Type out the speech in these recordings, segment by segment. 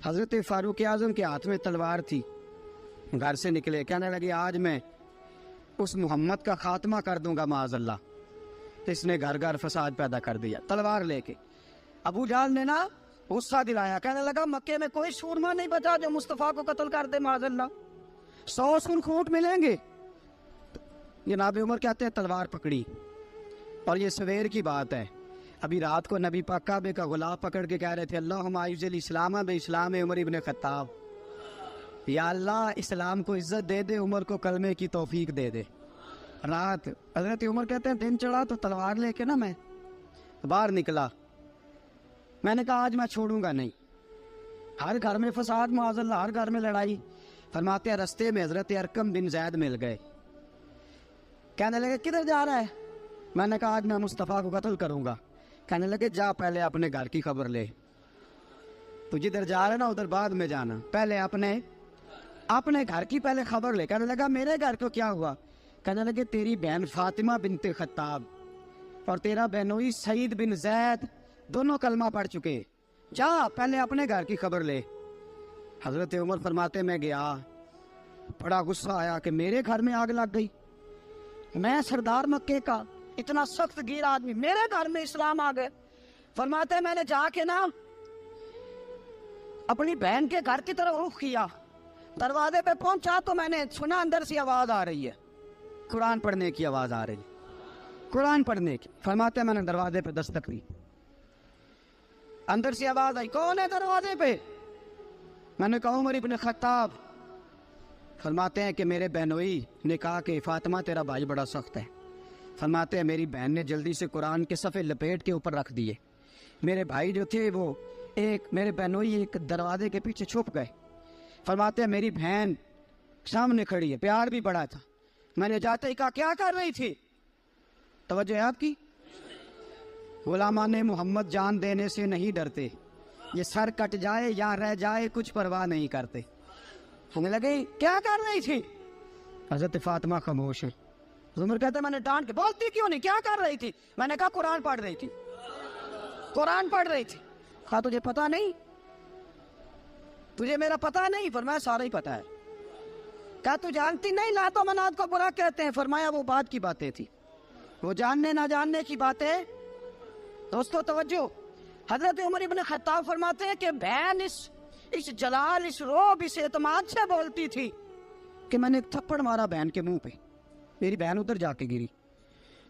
حضرت فاروق اعظم کے ہاتھ میں تلوار تھی، گھر سے نکلے، کہنے لگے آج میں اس محمد کا خاتمہ کر دوں گا معاذ اللہ۔ تو اس نے گھر گھر فساد پیدا کر دیا تلوار لے کے۔ ابو جہل نے نا غصہ دلایا، کہنے لگا مکے میں کوئی سورما نہیں بچا جو مصطفیٰ کو قتل کر دے معاذ اللہ، 100 سن خونٹ ملیں گے۔ جناب عمر کہتے ہیں تلوار پکڑی، اور یہ سویر کی بات ہے، ابھی رات کو نبی پاک کعبے کا غلاف پکڑ کے کہہ رہے تھے اللہم اعز الاسلام باسلام عمر ابن خطاب، یا اللہ اسلام کو عزت دے دے، عمر کو کلمے کی توفیق دے دے۔ رات حضرت عمر کہتے ہیں دن چڑھا تو تلوار لے کے نا میں باہر نکلا، میں نے کہا آج میں چھوڑوں گا نہیں، ہر گھر میں فساد معاذ اللہ، ہر گھر میں لڑائی۔ فرماتے ہیں رستے میں حضرت ارقم بن زید مل گئے، کہنے لگے کدھر جا رہا ہے؟ میں نے کہا آج میں مصطفیٰ کو قتل کروں گا۔ کہنے لگے جا پہلے اپنے گھر کی خبر لے، تو جدھر جا رہا ہے نا ادھر بعد میں جانا، پہلے اپنے گھر کی پہلے خبر لے۔ کہنے لگا میرے گھر کو کیا ہوا؟ کہنے لگے تیری بہن فاطمہ بنت خطاب اور تیرا بہنوئی سعید بن زید دونوں کلمہ پڑھ چکے، جا پہلے اپنے گھر کی خبر لے۔ حضرت عمر فرماتے میں گیا، بڑا غصہ آیا کہ میرے گھر میں آگ لگ گئی، میں سردار مکے کا اتنا سخت گیر آدمی، میرے گھر میں اسلام آ گئے۔ فرماتے میں نے جا کے نا اپنی بہن کے گھر کی طرف رخ کیا، دروازے پہ پہنچا تو میں نے سنا اندر سے آواز آ رہی ہے، قرآن پڑھنے کی آواز آ رہی، قرآن پڑھنے کی۔ فرماتے میں نے دروازے پہ دستک دی، اندر سے آواز آئی کون ہے دروازے پہ؟ میں نے کہا عمر ابن خطاب۔ فرماتے ہیں کہ میرے بہنوئی نے کہا کہ فاطمہ تیرا بھائی بڑا سخت ہے۔ فرماتے ہیں میری بہن نے جلدی سے قرآن کے صفحے لپیٹ کے اوپر رکھ دیے، میرے بھائی جو تھے وہ میرے بہنوئی ایک دروازے کے پیچھے چھپ گئے۔ فرماتے ہیں میری بہن سامنے کھڑی ہے، پیار بھی بڑا تھا، میں نے جاتے ہی کہا کیا کر رہی تھی؟ توجہ ہے آپ کی؟ غلامان محمد جان دینے سے نہیں ڈرتے، یہ سر کٹ جائے یا رہ جائے کچھ پرواہ نہیں کرتے۔ ہمیں لگے کیا کر رہی تھی؟ حضرت فاطمہ خاموش ہے۔ عمر کہتا ہے میں نے ڈانٹ کے، بولتی کیوں نہیں، کیا کر رہی تھی؟ میں نے کہا قرآن پڑھ رہی تھی، قرآن پڑھ رہی تھی۔ کہا تجھے پتا نہیں، تجھے میرا پتا نہیں؟ فرمایا سارا ہی پتا ہے۔ کہا تو جانتی نہیں لات و منات کو برا کہتے ہیں؟ فرمایا وہ بات کی باتیں تھی، وہ جاننے نہ جاننے کی باتیں۔ دوستو توجہ، حضرت عمر ابن خطاب فرماتے ہیں کہ بہن اس جلال، اس روب، اس اعتماد سے بولتی تھی کہ میں نے ایک تھپڑ مارا بہن کے منہ پہ، میری بہن ادھر جا کے گری۔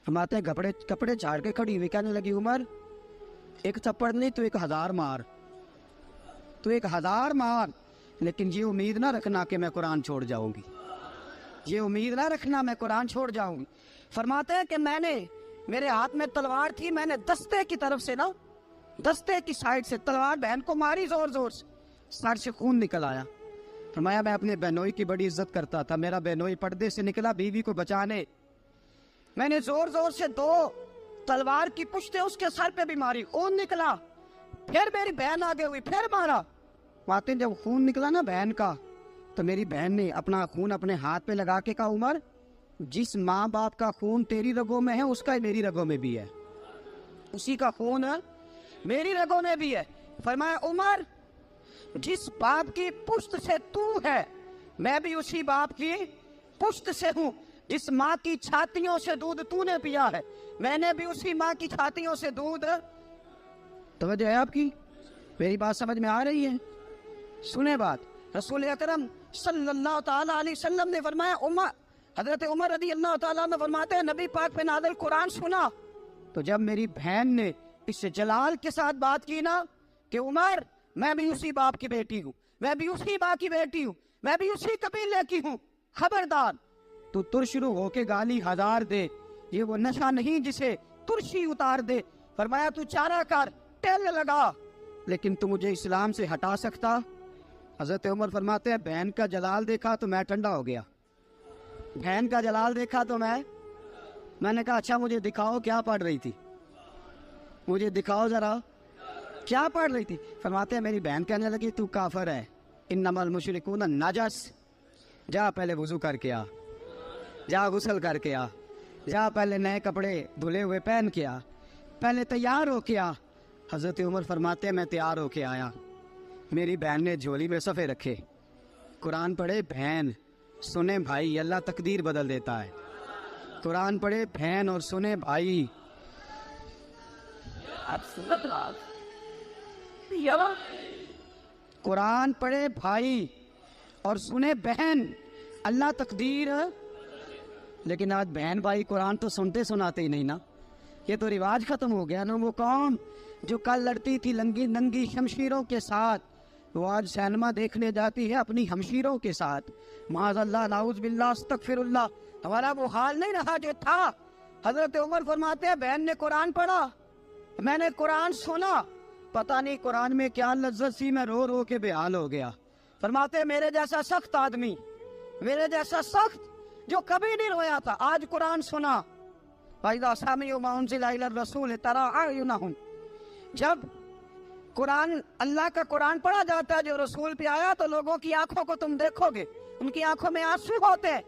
فرماتے ہیں کپڑے جھاڑ کے کھڑی ہوئی کہنے لگی عمر ایک تھپڑ نہیں تو 1000 مار، تو 1000 مار، لیکن یہ امید نہ رکھنا کہ میں قرآن چھوڑ جاؤں گی، یہ امید نہ رکھنا میں قرآن چھوڑ جاؤں گی۔ فرماتے ہیں کہ میرے ہاتھ میں تلوار تھی، میں نے دستے کی طرف سے نا، دستے کی سائڈ سے تلوار بہن کو ماری زور زور سے، سر سے خون نکل آیا۔ فرمایا میں اپنے بہنوئی کی بڑی عزت کرتا تھا، میرا بہنوئی پردے سے نکلا بیوی کو بچانے، میں نے زور زور سے 2 تلوار کی پشتیں اس کے سر پہ بھی ماری، خون نکلا، پھر میری بہن آگے ہوئی، پھر مارا۔ واقعی جب خون نکلا نا بہن کا تو میری بہن نے اپنا خون اپنے ہاتھ پہ لگا کے کہا عمر جس ماں باپ کا خون تیری رگوں میں ہے اس کا میری رگوں میں بھی ہے، اسی کا خون میری رگوں میں بھی ہے۔ فرمایا عمر جس باپ کی پشت سے تو ہے میں بھی اسی باپ کی پشت سے ہوں، جس ماں کی چھاتیوں سے دودھ تو نے پیا ہے میں نے بھی اسی ماں کی چھاتیوں سے دودھ۔ توجہ ہے آپ کی؟ میری بات سمجھ میں آ رہی ہے؟ سنیں بات، رسول اکرم صلی اللہ تعالی علیہ وسلم نے فرمایا، حضرت عمر رضی اللہ تعالیٰ عنہ فرماتے ہیں نبی پاک پہ نازل قرآن سنا تو جب میری بہن نے اس جلال کے ساتھ بات کی نا کہ عمر میں بھی اسی باپ کی بیٹی ہوں، میں بھی اسی باپ کی بیٹی ہوں، میں بھی اسی قبیلے کی ہوں، خبردار تو ترشرو ہو کے گالی 1000 دے، یہ وہ نشہ نہیں جسے ترشی اتار دے۔ فرمایا تو چارہ کر، ٹیل لگا، لیکن تو مجھے اسلام سے ہٹا سکتا؟ حضرت عمر فرماتے ہیں بہن کا جلال دیکھا تو میں ٹھنڈا ہو گیا، بہن کا جلال دیکھا تو میں نے کہا اچھا مجھے دکھاؤ کیا پڑھ رہی تھی، مجھے دکھاؤ ذرا کیا پڑھ رہی تھی۔ فرماتے ہیں میری بہن کہنے لگی تو کافر ہے، انما المشرکون نجس، جا پہلے وضو کر کے آ، جا غسل کر کے آ، جا پہلے نئے کپڑے دھلے ہوئے پہن کے آ، پہلے تیار ہو کے آ۔ حضرت عمر فرماتے ہیں میں تیار ہو کے آیا، میری بہن نے جھولی میں صفحے رکھے، قرآن پڑھے بہن، سنے بھائی، اللہ تقدیر بدل دیتا ہے۔ قرآن پڑھے بہن اور سنے بھائی، قرآن پڑھے بھائی اور سنے بہن، اللہ تقدیر۔ لیکن آج بہن بھائی قرآن تو سنتے سناتے ہی نہیں نا، یہ تو رواج ختم ہو گیا نا۔ وہ قوم جو کل لڑتی تھی ننگی شمشیروں کے ساتھ، وہ آج سینما دیکھنے جاتی ہے اپنی ہمشیروں کے ساتھ۔ معاذ اللہ، نعوذ باللہ، استغفر اللہ۔ ہمارا وہ حال نہیں رہا جو تھا۔ حضرت عمر فرماتے ہیں بہن نے قرآن پڑھا، میں نے قرآن سنا، پتہ نہیں قرآن میں کیا لذت سی، میں رو رو کے بے حال ہو گیا۔ فرماتے ہیں میرے جیسا سخت آدمی، میرے جیسا سخت جو کبھی نہیں رویا تھا، آج قرآن سنا۔ فَإِذَا سَمِعُوا مَا أُنزِلَ إِلَى الرَّسُولِ تَرَىٰ أَعْيُنَهُمْ، جب قرآن، اللہ کا قرآن پڑھا جاتا ہے جو رسول پہ آیا، تو لوگوں کی آنکھوں کو تم دیکھو گے، ان کی آنکھوں میں آنسو ہوتے ہیں۔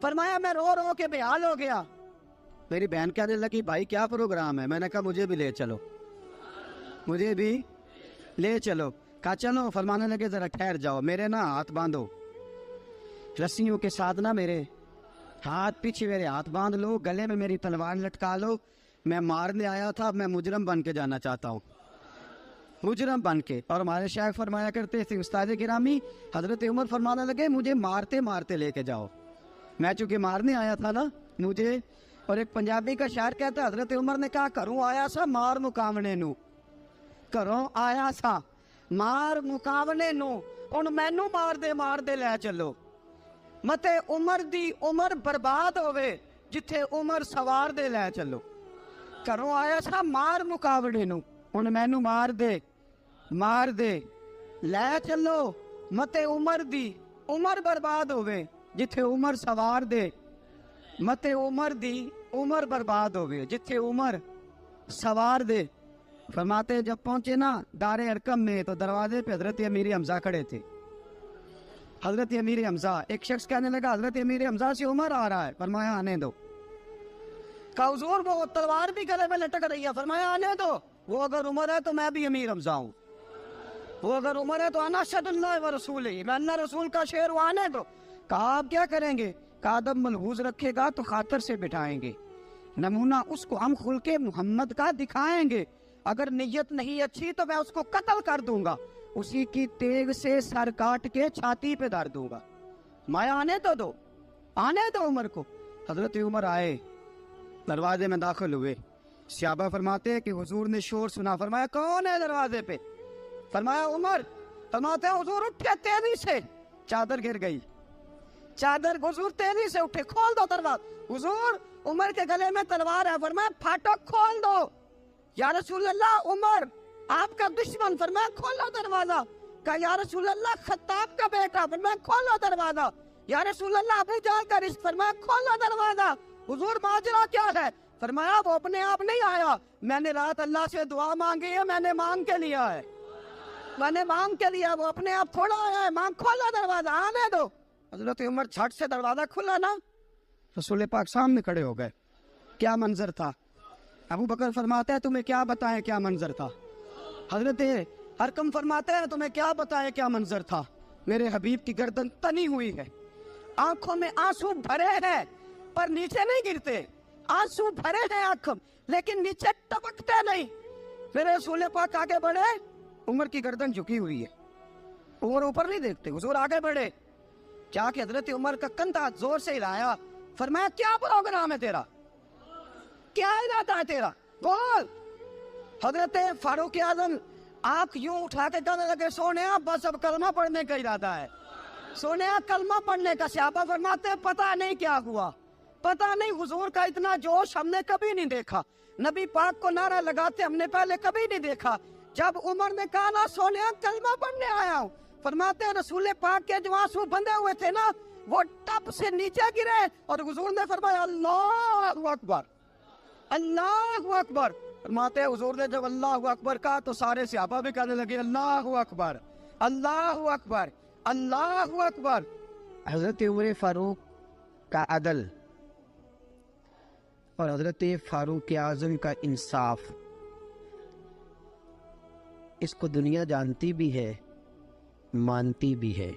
فرمایا میں رو رو کے بے حال ہو گیا۔ میری بہن کہنے لگی بھائی کیا پروگرام ہے؟ میں نے کہا مجھے بھی لے چلو، مجھے بھی لے چلو۔ کہا چلو۔ فرمانے لگے ذرا ٹھہر جاؤ، میرے نا ہاتھ باندھو رسیوں کے ساتھ، نا میرے ہاتھ پیچھے میرے ہاتھ باندھ لو، گلے میں میری تلوار لٹکا لو، میں مارنے آیا تھا، اب میں مجرم بن کے جانا چاہتا ہوں، مجرم بن کے۔ اور ہمارے شیخ فرمایا کرتے تھے، استاد گرامی حضرت عمر فرمانے لگے مجھے مارتے مارتے لے کے جاؤ، میں چونکہ مارنے آیا تھا نا مجھے۔ اور ایک پنجابی کا شاعر کہتا ہے حضرت عمر نے کہا کروں آیا سا مار مقامنے نو، کروں آیا سا مار مقامنے نو، ان مینو مار دے لے چلو، متے عمر دی عمر برباد ہوئے جتھے عمر سوار دے لے چلو۔ کروں آیا سا مار مقابلے نو، ان مینو مار دے لے چلو، متے عمر دی عمر برباد ہوئے جتھے عمر سوار دے، متے عمر دی عمر برباد ہوئے جتھے عمر سوار دے۔ فرماتے جب پہنچے نا دار ارقم میں تو دروازے پہ حضرت امیر حمزہ کھڑے تھے۔ حضرت امیر حمزہ، ایک شخص کہنے لگا حضرت امیر حمزہ سے عمر آ رہا ہے، فرمایا آنے دو۔ کہا حضور وہ تلوار بھی گلے میں لٹک رہی ہے، فرمایا آنے دو، وہ اگر عمر ہے تو میں بھی امیر حمزہ ہوں، وہ اگر عمر ہے تو انا اشہد اللہ و رسول ہی، میں اللہ رسول کا شعر ہوں، آنے دو۔ کہا آپ کیا کریں گے؟ کہا ادب ملحوظ رکھے گا تو خاطر سے بٹھائیں گے، نمونہ اس کو ہم خلق محمد کا دکھائیں گے، اگر نیت نہیں اچھی تو میں اس کو قتل کر دوں گا، اسی کی تیغ سے سر کاٹ کے چھاتی پہ دھر دوں گا، میں آنے تو دو، آنے دو عمر کو۔ حضرت عمر آئے، دروازے میں داخل ہوئے۔ صحابہ فرماتے ہیں کہ حضور نے شور سنا، فرمایا کون ہے دروازے پہ؟ فرمایا عمر۔ فرماتے ہیں حضور اٹھے تیزی سے، چادر گر گئی، چادر، حضور تیزی سے اٹھے، کھول دو دروازہ۔ حضور عمر کے گلے میں تلوار ہے، فرمایا پھاٹک کھول دو۔ یا رسول اللہ عمر آپ کا دشمن، فرمایا کھولو دروازہ۔ کہا یا رسول اللہ خطاب کا بیٹا، فرمایا کھولو دروازہ۔ یا رسول اللہ ابو جہل کا رشت، فرمایا کھولو دروازہ۔ حضور ماجرا کیا ہے؟ فرمایا وہ اپنے آپ نہیں آیا، میں نے رات اللہ سے دعا مانگی ہے، میں نے مانگ کے لیا ہے، میں نے مانگ کے لیا، وہ اپنے آپ تھوڑا آیا ہے، مانگ، کھولو دروازہ، آنے دو۔ حضرت عمر جھٹ سے دروازہ کھلا نا، رسول پاک سامنے کھڑے ہو گئے۔ کیا منظر تھا؟ ابو بکر فرماتا ہے تمہیں کیا بتائیں کیا منظر تھا؟ حضرت ارقم فرماتے ہیں تمہیں کیا بتائیں کیا منظر تھا؟ میرے حبیب کی گردن تنی ہوئی ہے، آنکھوں میں آنسو بھرے ہیں پر نیچے نہیں گرتے، آنسو بھرے ہیں آنکھوں لیکن نیچے ٹپکتے نہیں۔ میرے رسول پاک آگے بڑھے، عمر کی گردن جھکی ہوئی ہے، عمر اوپر نہیں دیکھتے، حضور آگے بڑھے، جا کے حضرت عمر کا کندھا زور سے ہلایا، فرمایا کیا پروگرام ہے تیرا، کیا ارادہ ہے تیرا، بول۔ حضرت فاروق اعظم آنکھ یوں اٹھا کے کہنے لگے سونیا بس اب کلمہ پڑھنے کا ارادہ ہے، سونیا کلمہ پڑھنے کا۔ صحابہ فرماتے ہیں پتہ نہیں کیا ہوا، پتہ نہیں، حضور کا اتنا جوش ہم نے کبھی نہیں دیکھا، نبی پاک کو نعرہ لگاتے ہم نے پہلے کبھی نہیں دیکھا۔ جب عمر نے کہا نا سونیا کلمہ پڑھنے آیا ہوں، فرماتے ہیں رسول پاک کے جو آنسو بندھے ہوئے تھے نا وہ ٹپ سے نیچے گرے، اور حضور نے فرمایا اللہ اکبر، اللہ اکبر۔ فرماتے ہیں حضور نے جب اللہ اکبر کہا تو سارے صحابہ بھی کہنے لگے اللہ اکبر، اللہ اکبر، اللہ اکبر۔ حضرت عمر فاروق کا عدل اور حضرت فاروق اعظم کا انصاف، اس کو دنیا جانتی بھی ہے مانتی بھی ہے۔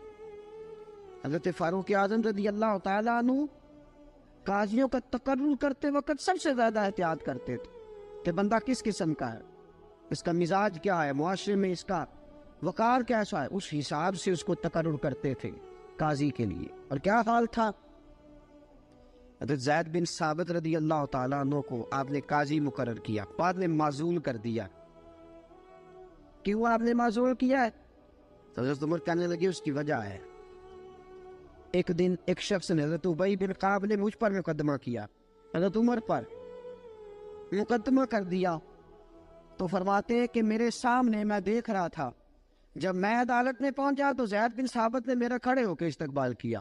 حضرت فاروق اعظم رضی اللہ تعالیٰ عنہ قاضیوں کا تقرر کرتے وقت سب سے زیادہ احتیاط کرتے تھے کہ بندہ کس قسم کا ہے، اس کا مزاج کیا ہے، معاشرے میں اس کا وقار کیسا ہے، اس حساب سے اس کو تقرر کرتے تھے قاضی کے لیے۔ اور کیا حال تھا؟ حضرت زید بن ثابت رضی اللہ تعالیٰ عنہ کو آپ نے قاضی مقرر کیا، بعد میں معزول کر دیا۔ کیوں آپ نے معزول کیا ہے؟ حضرت عمر کہنے لگے اس کی وجہ ہے، ایک دن ایک شخص نے، حضرت ابی بن کعب نے مجھ پر مقدمہ کیا، حضرت عمر پر مقدمہ کر دیا، تو فرماتے ہیں کہ میرے سامنے میں دیکھ رہا تھا، جب میں عدالت میں پہنچا تو زید بن ثابت نے میرا کھڑے ہو کے استقبال کیا،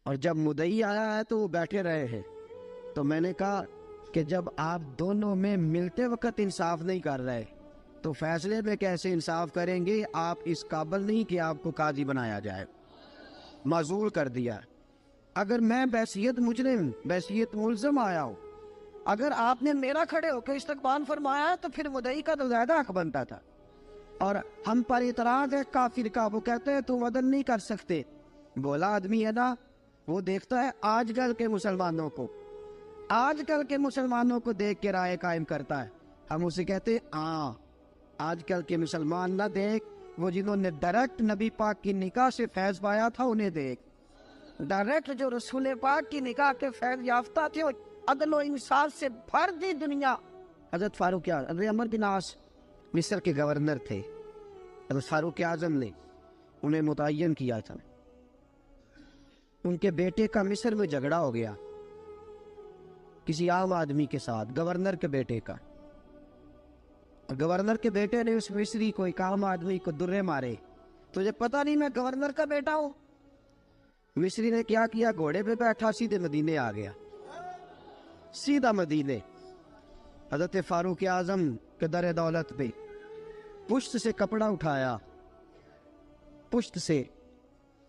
اور جب مدعی آیا ہے تو وہ بیٹھے رہے ہیں۔ تو میں نے کہا کہ جب آپ دونوں میں ملتے وقت انصاف نہیں کر رہے تو فیصلے میں کیسے انصاف کریں گے؟ آپ اس قابل نہیں کہ آپ کو قاضی بنایا جائے، معزول کر دیا۔ اگر میں بحیثیت مجرم، بحیثیت ملزم آیا ہوں، اگر آپ نے میرا کھڑے ہو کے استقبال فرمایا تو پھر مدعی کا تو زیادہ حق بنتا تھا، اور ہم پر اعتراض ہے کافر کا، وہ کہتے ہیں تم عدل نہیں کر سکتے۔ بولا آدمی ہے نا، وہ دیکھتا ہے آج کل کے مسلمانوں کو، آج کل کے مسلمانوں کو دیکھ کے رائے قائم کرتا ہے۔ ہم اسے کہتے ہیں ہاں آج کل کے مسلمان نہ دیکھ، وہ جنہوں نے ڈائریکٹ نبی پاک کی نکاح سے فیض پایا تھا انہیں دیکھ، ڈائریکٹ جو رسول پاک کی نکاح کے فیض یافتہ تھے، عدل و انصاف سے بھر دی دنیا۔ حضرت فاروق اعظم، حضرت عمرو بن عاص مصر کے گورنر تھے، حضرت فاروق اعظم نے انہیں متعین کیا تھا۔ ان کے بیٹے کا مصر میں جھگڑا ہو گیا کسی عام آدمی کے ساتھ، گورنر کے بیٹے کا، اور گورنر کے بیٹے نے اس مصری کو، ایک عام آدمی کو درے مارے۔ تجھے پتہ نہیں میں گورنر کا بیٹا ہوں؟ مصری نے کیا کیا؟ گھوڑے پہ بیٹھا سیدھے مدینے آ گیا، سیدھا مدینے۔ حضرت فاروق اعظم کے در دولت پہ پشت سے کپڑا اٹھایا، پشت سے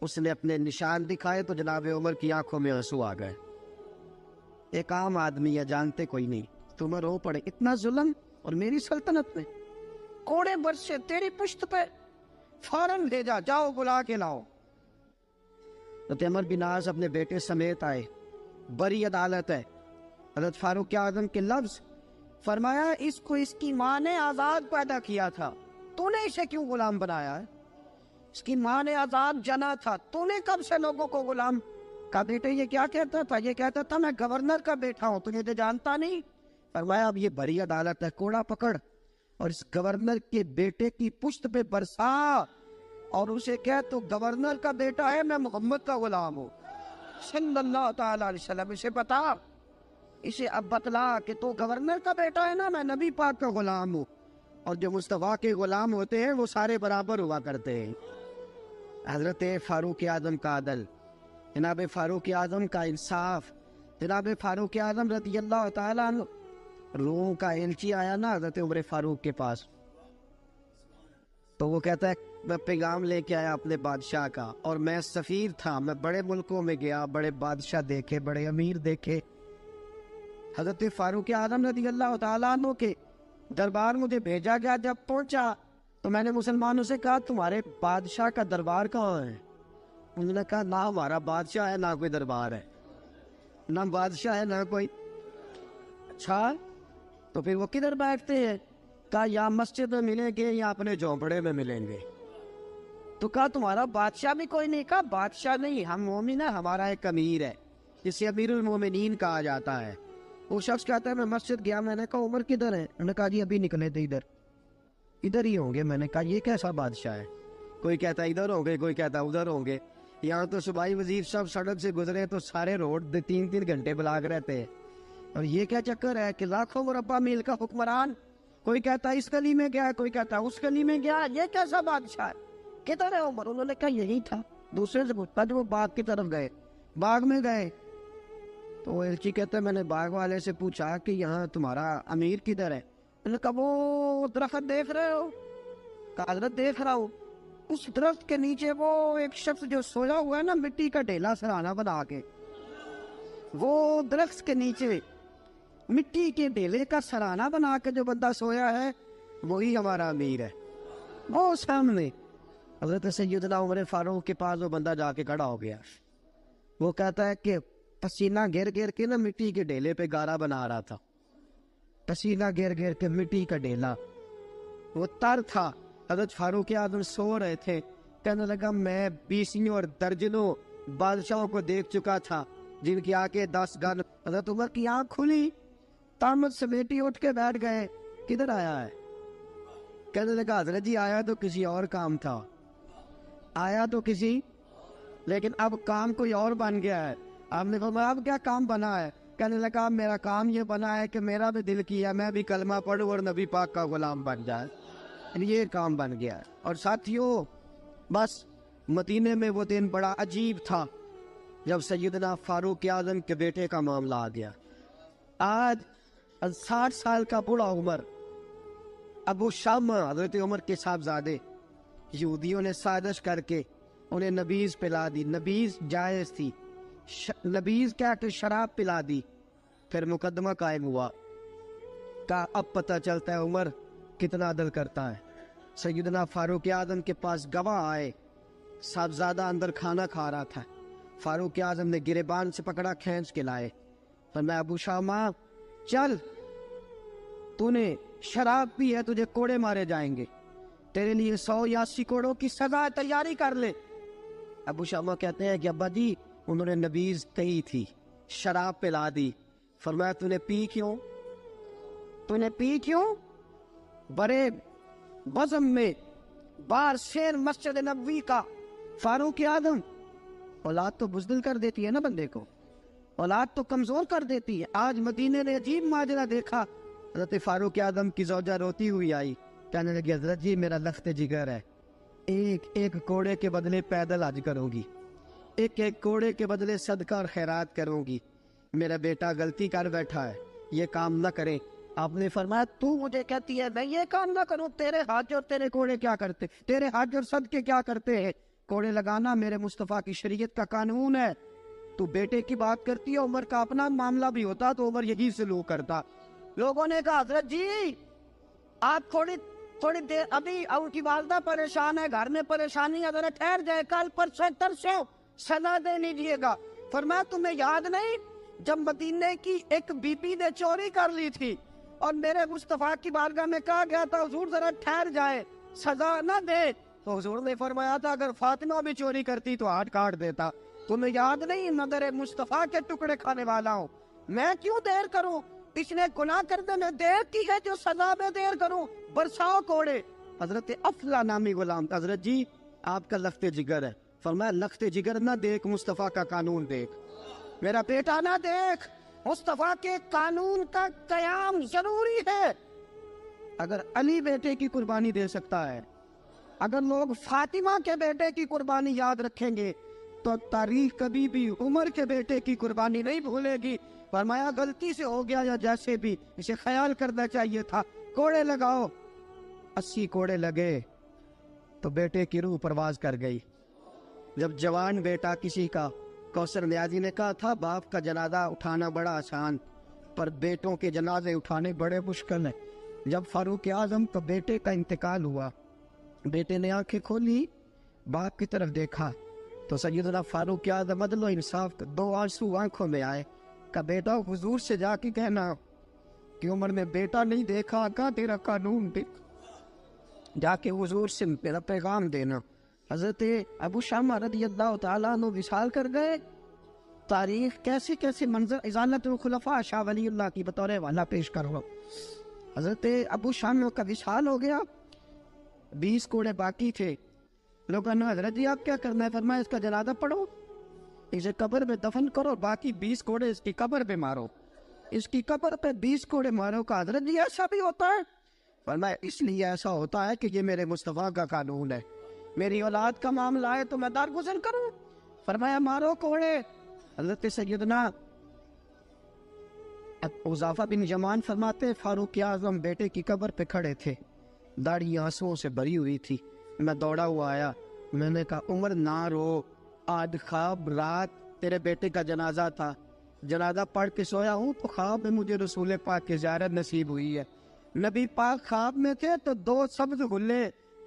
اس نے اپنے نشان دکھائے تو جناب عمر کی آنکھوں میں آنسو آ گئے۔ ایک عام آدمی ہے، جانتے کوئی نہیں، تمہیں رو پڑے، اتنا ظلم، اور میری سلطنت میں کوڑے برسے تیری پشت پہ، فوراً بھیجا، جاؤ بلا کے لاؤ۔ حضرت عمر بن عاص اپنے بیٹے سمیت آئے، بڑی عدالت ہے۔ حضرت فاروق اعظم کے لفظ، فرمایا اس کو اس کی ماں نے آزاد پیدا کیا تھا، تو نے اسے کیوں غلام بنایا ہے؟ اس کی ماں نے آزاد جنا تھا، تو نے کب سے لوگوں کو غلام کا؟ بیٹے یہ کیا کہتا تھا؟ یہ کہتا تھا میں گورنر کا بیٹا ہوں، تجھے تو جانتا نہیں۔ فرمایا اب یہ بڑی عدالت ہے، کوڑا پکڑ اور اس گورنر کے بیٹے کی پشت پہ برسا، اور اسے کہہ تو گورنر کا بیٹا ہے، میں محمد کا غلام ہوں صلی اللہ تعالی علیہ وسلم۔ اسے بتا، اسے اب بتلا کہ تو گورنر کا بیٹا ہے نا، میں نبی پاک کا غلام ہوں، اور جو مصطفیٰ کے غلام ہوتے ہیں وہ سارے برابر ہوا کرتے ہیں۔ حضرت فاروق اعظم کا عدل، جناب فاروق اعظم کا انصاف، جناب فاروق اعظم رضی اللہ تعالیٰ عنہ۔ روم کا ایلچی آیا نا حضرت عمر فاروق کے پاس، تو وہ کہتا ہے میں پیغام لے کے آیا اپنے بادشاہ کا، اور میں سفیر تھا، میں بڑے ملکوں میں گیا، بڑے بادشاہ دیکھے، بڑے امیر دیکھے۔ حضرت فاروق اعظم رضی اللہ تعالیٰ عنہ کے دربار مجھے بھیجا گیا، جب پہنچا تو میں نے مسلمانوں سے کہا تمہارے بادشاہ کا دربار کہاں ہے؟ انہوں نے کہا نہ ہمارا بادشاہ ہے نہ کوئی دربار ہے، نہ بادشاہ ہے نہ کوئی۔ اچھا تو پھر وہ کدھر بیٹھتے ہیں؟ کہا یا مسجد میں ملیں گے یا اپنے جھونپڑے میں ملیں گے۔ تو کہا تمہارا بادشاہ بھی کوئی نہیں؟ کہا بادشاہ نہیں، ہم مومن ہیں، ہمارا ایک امیر ہے جسے امیر المومنین کہا جاتا ہے۔ وہ شخص کہتا ہے میں مسجد گیا، میں نے کہا عمر کدھر ہے؟ انہوں نے کہا جی ابھی نکلے تھے ادھر ہی ہوں گے۔ میں نے کہا یہ کیسا بادشاہ ہے؟ کوئی کہتا ہے ادھر ہوں گے، کوئی کہتا ہے ادھر ہوں گے۔ یہاں تو صوبائی وزیر سب سڑک سے گزرے تو سارے روڈ 3 گھنٹے بلاک رہتے ہیں، اور یہ کیا چکر ہے کہ لاکھوں مربع میل کا حکمران، کوئی کہتا ہے اس گلی میں گیا، کوئی کہتا ہے اس گلی میں گیا، یہ کیسا بادشاہ ہے؟ کدھر ہے عمر؟ انہوں نے کہا یہی تھا۔ دوسرے سے پوچھتا جو وہ باغ کی طرف گئے، باغ میں گئے تو وہ ایلچی کہتا ہے میں نے باغ والے سے پوچھا کہ یہاں تمہارا امیر کدھر ہے؟ انہوں نے کہا وہ درخت دیکھ رہے ہو؟ کہا حضرت دیکھ رہا ہوں۔ اس درخت کے نیچے وہ ایک شخص جو سویا ہوا ہے نا، مٹی کا ڈھیلا سرہانہ بنا کے، وہ درخت کے نیچے مٹی کے ڈھیلے کا سرہانہ بنا کے جو بندہ سویا ہے وہی ہمارا امیر ہے۔ وہ سامنے حضرت سیدنا عمر فاروق کے پاس وہ بندہ جا کے کھڑا ہو گیا. وہ کہتا ہے کہ پسینہ گر گر کے نا مٹی کے ڈھیلے پہ گارا بنا رہا تھا. پسینہ گر گر کے مٹی کا ڈھیلا, وہ تر تھا. حضرت فاروق اعظم سو رہے تھے. کہنے لگا میں 20 اور درجنوں بادشاہوں کو دیکھ چکا تھا جن کی آنکھیں 10 گن. حضرت عمر کی آنکھ کھلی, تامت سمیٹی اٹھ کے بیٹھ گئے. کدھر آیا ہے؟ کہنے لگا حضرت جی آیا تو کسی اور کام تھا, آیا تو کسی, لیکن اب کام کوئی اور بن گیا ہے. آپ نے فرمایا اب کیا کام بنا ہے؟ کہنے لگا میرا کام یہ بنا ہے کہ میرا بھی دل کیا میں بھی کلمہ پڑھوں اور نبی پاک کا غلام بن جائے. یہ کام بن گیا ہے. اور ساتھیوں بس مدینے میں وہ دن بڑا عجیب تھا جب سیدنا فاروق اعظم کے بیٹے کا معاملہ آ گیا. آج 60 سال کا بوڑھا عمر ابو شامہ حضرت عمر کے صاحبزادے یہودیوں نے سازش کر کے انہیں نبیذ پلا دی. نبیذ جائز تھی, نبیذ کیا کہ شراب پلا دی. پھر مقدمہ قائم ہوا کہ اب پتہ چلتا ہے عمر کتنا عدل کرتا ہے. سیدنا فاروق اعظم کے پاس گواہ آئے, صاحبزادہ اندر کھانا کھا رہا تھا. فاروق اعظم نے گریبان سے پکڑا, کھینچ کے لائے. فرمایا ابو شامہ چل, تو نے شراب پی ہے, تجھے کوڑے مارے جائیں گے, تیرے لیے 100 یا 80 کوڑوں کی سزا تیاری کر لے. ابو شامہ کہتے ہیں کہ ابا جی انہوں نے نبیذ کہی تھی, شراب پلا دی. فرمایا تو نے پی کیوں؟ تو نے پی کیوں؟ بڑے بزم میں بار شیر مسجد نبوی کا فاروق اعظم. اولاد تو بزدل کر دیتی ہے نا بندے کو, اولاد تو کمزور کر دیتی ہے. آج مدینے نے عجیب ماجرا دیکھا. حضرت فاروق اعظم کی زوجہ روتی ہوئی آئی, کہنے لگی حضرت جی میرا لخت جگر ہے, ایک ایک کوڑے کے بدلے پیدل حج کروں گی, ایک ایک کوڑے کے بدلے صدقہ اور خیرات کروں گی. میرا بیٹا غلطی کر بیٹھا ہے, یہ کام نہ کرے. آپ نے فرمایا تو مجھے کہتی ہے میں یہ کام نہ کروں؟ تیرے حج اور تیرے کوڑے کیا کرتے, تیرے حج اور صدقے کیا کرتے ہیں؟ کوڑے لگانا میرے مصطفیٰ کی شریعت کا قانون ہے. تو بیٹے کی بات کرتی ہے, عمر کا اپنا معاملہ بھی ہوتا تو عمر یہی سلوک کرتا. لوگوں نے کہا حضرت جی آپ تھوڑی دیر, ابھی ان کی والدہ پریشان ہے, گھر میں پریشانی ہے, ذرا ٹھہر جائے, کل پرسوں ترسوں سزا دے لیجیے گا. فرمایا تمہیں یاد نہیں جب مدینے کی ایک بی بی نے چوری کر لی تھی اور میرے مصطفیٰ کی بارگاہ میں کہا گیا تھا حضور ذرا ٹھہر جائے, سزا نہ دے, تو حضور نے فرمایا تھا اگر فاطمہ بھی چوری کرتی تو ہاتھ کاٹ دیتا. تمہیں یاد نہیں نظر مصطفیٰ کے ٹکڑے کھانے والا ہوں, میں کیوں دیر کروں؟ اس نے گناہ کرنے میں دیر کی ہے جو سزا میں دیر کروں, برساؤ کوڑے. حضرت افلا نامی غلام, حضرت جی آپ کا لخت جگر ہے. فرمایا لخت جگر نہ دیکھ, مصطفیٰ کا قانون دیکھ. میرا بیٹا نہ دیکھ, مصطفیٰ کے قانون کا قیام ضروری ہے. اگر علی بیٹے کی قربانی دے سکتا ہے, اگر لوگ فاطمہ کے بیٹے کی قربانی یاد رکھیں گے تو تاریخ کبھی بھی عمر کے بیٹے کی قربانی نہیں بھولے گی. فرمایا غلطی سے ہو گیا یا جیسے بھی, اسے خیال کرنا چاہیے تھا. کوڑے لگاؤ. 80 کوڑے لگے تو بیٹے کی روح پرواز کر گئی. جب جوان بیٹا کسی کا, کوثر نیازی نے کہا تھا باپ کا جنازہ اٹھانا بڑا آسان پر بیٹوں کے جنازے اٹھانے بڑے مشکل ہیں. جب فاروق اعظم کا بیٹے کا انتقال ہوا, بیٹے نے آنکھیں کھولی, باپ کی طرف دیکھا تو سیدنا فاروق اعظم عدل و انصاف کا 2 آنسو آنکھوں میں آئے. کہ بیٹا حضور سے جا کے کہنا کہ عمر نے بیٹا نہیں دیکھا, کہا تیرا قانون دیکھ, جا کے حضور سے میرا پیغام دینا. حضرت ابو شامہ رضی اللہ تعالیٰ عنہ وصال کر گئے. تاریخ کیسے کیسے منظر ازالت الخلفاء شاہ ولی اللہ کی بطور والا پیش کرو. حضرت ابو شامہ کا وصال ہو گیا, 20 کوڑے باقی تھے. لوگوں نے حضرت جی آپ کیا کرنا ہے؟ فرمایا اس کا جنازہ پڑھو, اسے قبر میں دفن کرو, باقی 20 کوڑے اس کی قبر پہ مارو, اس کی قبر پہ 20 کوڑے مارو. کا حضرت جی ایسا بھی ہوتا ہے؟ فرمایا اس لیے ایسا ہوتا ہے کہ یہ میرے مصطفیٰ کا قانون ہے, میری اولاد کا معاملہ ہے تو میں درگزر کروں. فرمایا مارو کوڑے. حضرت سیدنا حذیفہ بن یمان فرماتے فاروق اعظم بیٹے کی قبر پہ کھڑے تھے, داڑھی آنسوؤں سے بھری ہوئی تھی. میں دوڑا ہوا آیا, میں نے کہا عمر نہ رو, آج خواب رات تیرے بیٹے کا جنازہ تھا, جنازہ پڑھ کے سویا ہوں تو خواب میں مجھے رسول پاک کی زیارت نصیب ہوئی ہے. نبی پاک خواب میں تھے تو 2 سبز غلے